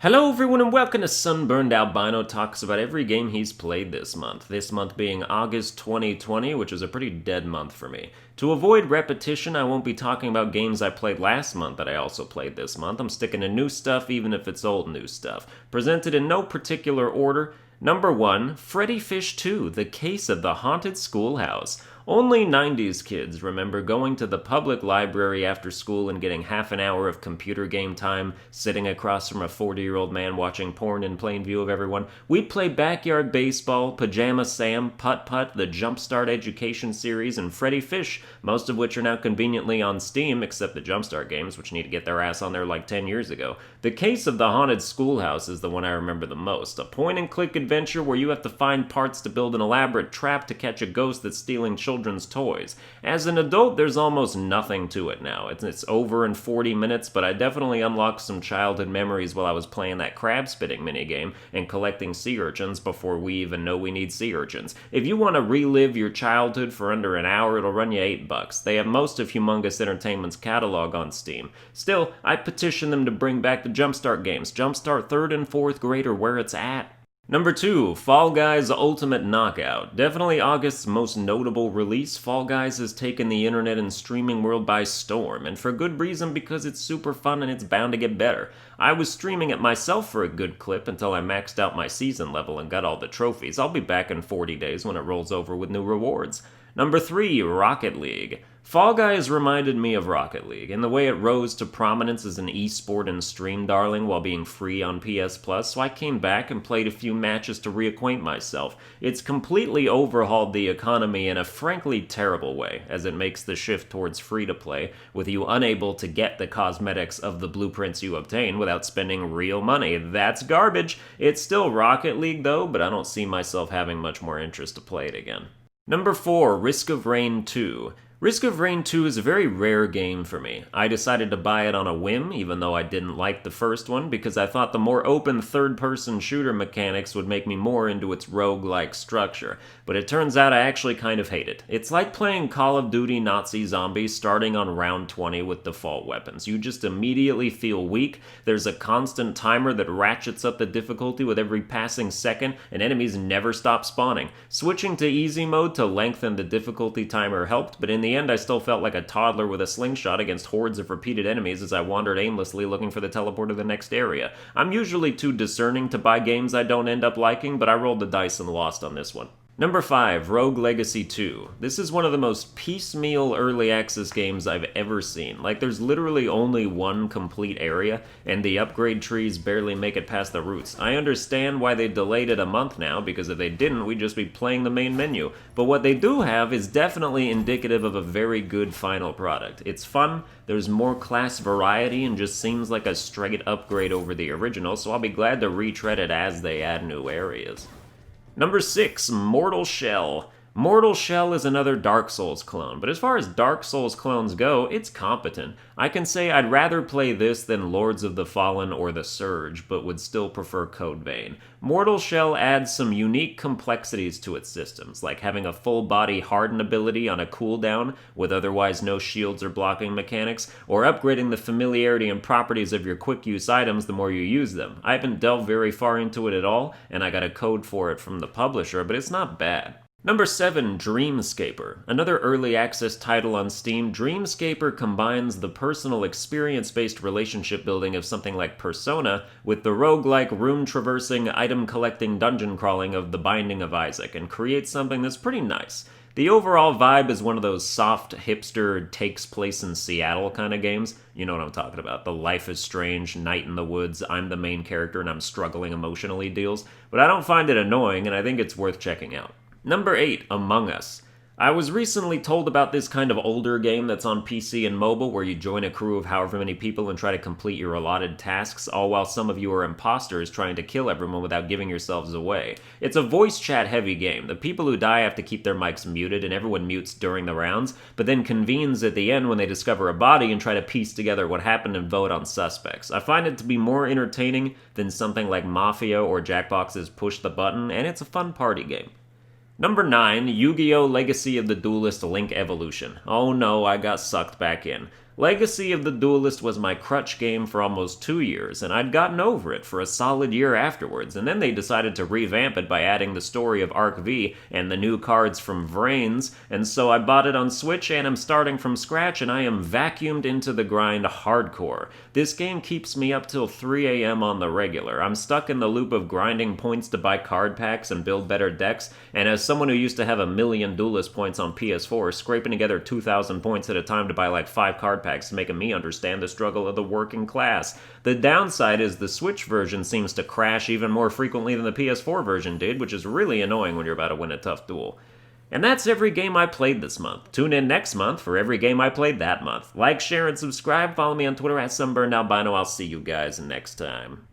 Hello everyone and welcome to Sunburned. Albino talks about every game he's played this month. This month being August 2020, which is a pretty dead month for me. To avoid repetition, I won't be talking about games I played last month that I also played this month. I'm sticking to new stuff even if it's old new stuff. Presented in no particular order. Number 1, Freddy Fish 2, The Case of the Haunted Schoolhouse. Only 90s kids remember going to the public library after school and getting half an hour of computer game time, sitting across from a 40-year-old man watching porn in plain view of everyone. We'd play backyard baseball, Pajama Sam, Putt-Putt, the Jumpstart Education series, and Freddy Fish, most of which are now conveniently on Steam, except the Jumpstart games, which need to get their ass on there like 10 years ago. The Case of the Haunted Schoolhouse is the one I remember the most. A point-and-click adventure where you have to find parts to build an elaborate trap to catch a ghost that's stealing children's toys. As an adult, there's almost nothing to it now. It's over in 40 minutes, but I definitely unlocked some childhood memories while I was playing that crab spitting minigame and collecting sea urchins before we even know we need sea urchins. If you want to relive your childhood for under an hour, it'll run you $8. They have most of Humongous Entertainment's catalog on Steam. Still, I petition them to bring back the Jumpstart games. Jumpstart 3rd and 4th grade are where it's at. Number 2, Fall Guys Ultimate Knockout. Definitely August's most notable release, Fall Guys has taken the internet and streaming world by storm, and for good reason because it's super fun and it's bound to get better. I was streaming it myself for a good clip until I maxed out my season level and got all the trophies. I'll be back in 40 days when it rolls over with new rewards. Number 3, Rocket League. Fall Guys reminded me of Rocket League, in the way it rose to prominence as an esport and stream darling while being free on PS Plus, so I came back and played a few matches to reacquaint myself. It's completely overhauled the economy in a frankly terrible way, as it makes the shift towards free-to-play, with you unable to get the cosmetics of the blueprints you obtain without spending real money. That's garbage! It's still Rocket League though, but I don't see myself having much more interest to play it again. Number 4, Risk of Rain 2. Risk of Rain 2 is a very rare game for me. I decided to buy it on a whim, even though I didn't like the first one, because I thought the more open third-person shooter mechanics would make me more into its roguelike structure. But it turns out I actually kind of hate it. It's like playing Call of Duty Nazi Zombies starting on round 20 with default weapons. You just immediately feel weak, there's a constant timer that ratchets up the difficulty with every passing second, and enemies never stop spawning. Switching to easy mode to lengthen the difficulty timer helped, but in the end, I still felt like a toddler with a slingshot against hordes of repeated enemies as I wandered aimlessly looking for the teleport to the next area. I'm usually too discerning to buy games I don't end up liking, but I rolled the dice and lost on this one. Number 5, Rogue Legacy 2. This is one of the most piecemeal early access games I've ever seen. Like, there's literally only one complete area, and the upgrade trees barely make it past the roots. I understand why they delayed it a month now, because if they didn't, we'd just be playing the main menu. But what they do have is definitely indicative of a very good final product. It's fun, there's more class variety, and just seems like a straight upgrade over the original, so I'll be glad to retread it as they add new areas. Number 6, Mortal Shell. Mortal Shell is another Dark Souls clone, but as far as Dark Souls clones go, it's competent. I can say I'd rather play this than Lords of the Fallen or The Surge, but would still prefer Code Vein. Mortal Shell adds some unique complexities to its systems, like having a full-body harden ability on a cooldown with otherwise no shields or blocking mechanics, or upgrading the familiarity and properties of your quick-use items the more you use them. I haven't delved very far into it at all, and I got a code for it from the publisher, but it's not bad. Number 7, Dreamscaper. Another early access title on Steam, Dreamscaper combines the personal experience-based relationship building of something like Persona with the roguelike, room-traversing, item-collecting dungeon crawling of The Binding of Isaac, and creates something that's pretty nice. The overall vibe is one of those soft, hipster, takes-place-in-Seattle kind of games. You know what I'm talking about. The Life is Strange, Night in the Woods, I'm the main character and I'm struggling emotionally deals. But I don't find it annoying, and I think it's worth checking out. Number 8, Among Us. I was recently told about this kind of older game that's on PC and mobile where you join a crew of however many people and try to complete your allotted tasks, all while some of you are imposters trying to kill everyone without giving yourselves away. It's a voice chat heavy game. The people who die have to keep their mics muted and everyone mutes during the rounds, but then convenes at the end when they discover a body and try to piece together what happened and vote on suspects. I find it to be more entertaining than something like Mafia or Jackbox's Push the Button, and it's a fun party game. Number 9, Yu-Gi-Oh! Legacy of the Duelist Link Evolution. Oh no, I got sucked back in. Legacy of the Duelist was my crutch game for almost 2 years, and I'd gotten over it for a solid year afterwards, and then they decided to revamp it by adding the story of Arc V and the new cards from Vrains, and so I bought it on Switch and am starting from scratch, and I am vacuumed into the grind hardcore. This game keeps me up till 3 a.m. on the regular. I'm stuck in the loop of grinding points to buy card packs and build better decks, and as someone who used to have 1,000,000 Duelist points on PS4, scraping together 2,000 points at a time to buy like 5 card packs making me understand the struggle of the working class. The downside is the Switch version seems to crash even more frequently than the PS4 version did, which is really annoying when you're about to win a tough duel. And that's every game I played this month. Tune in next month for every game I played that month. Like, share, and subscribe. Follow me on Twitter at Sunburned Albino. I'll see you guys next time.